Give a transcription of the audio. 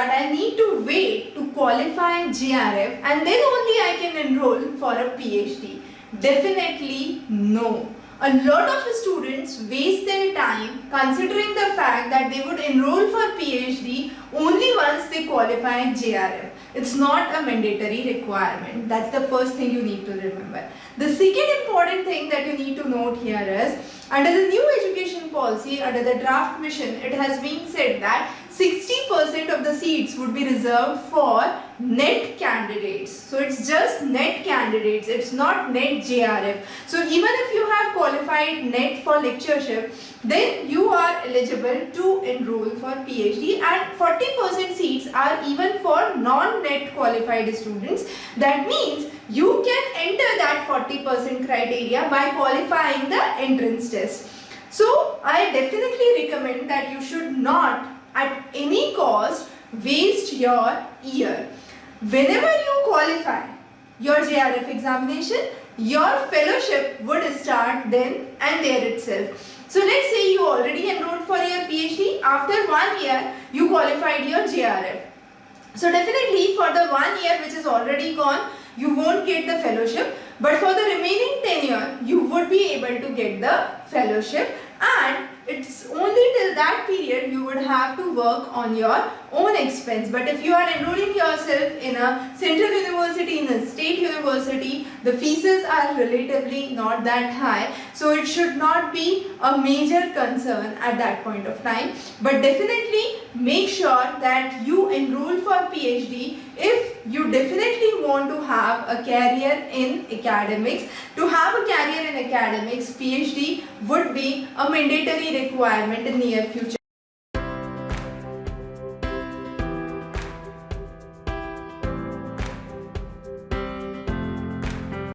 that I need to wait to qualify JRF and then only I can enroll for a PhD? Definitely no. A lot of students waste their time considering the fact that they would enroll for PhD only once they qualify JRF. It's not a mandatory requirement. That's the first thing you need to remember. The second important thing that you need to note here is, under the new education policy, under the draft mission, it has been said that 60% of the seats would be reserved for net candidates. So it's just net candidates, it's not net JRF. So even if you have qualified net for lectureship, then you are eligible to enroll for PhD, and 40% seats are even for non-net qualified students. That means you can enter that 40% criteria by qualifying the entrance test. So I definitely recommend that you should not at any cost waste your year. Whenever you qualify your JRF examination, your fellowship would start then and there itself. So let's say you already enrolled for your PhD. After 1 year, you qualified your JRF. So definitely for the 1 year which is already gone, you won't get the fellowship. But for the remaining tenure, you would be able to get the fellowship, and it's only till that period you would have to work on your own expense. But if you are enrolling yourself in a central university, in a state university, the fees are relatively not that high. So it should not be a major concern at that point of time. But definitely make sure that you enroll for PhD if you definitely want to have a career in academics. To have a career in academics, PhD would be a mandatory requirement in near future.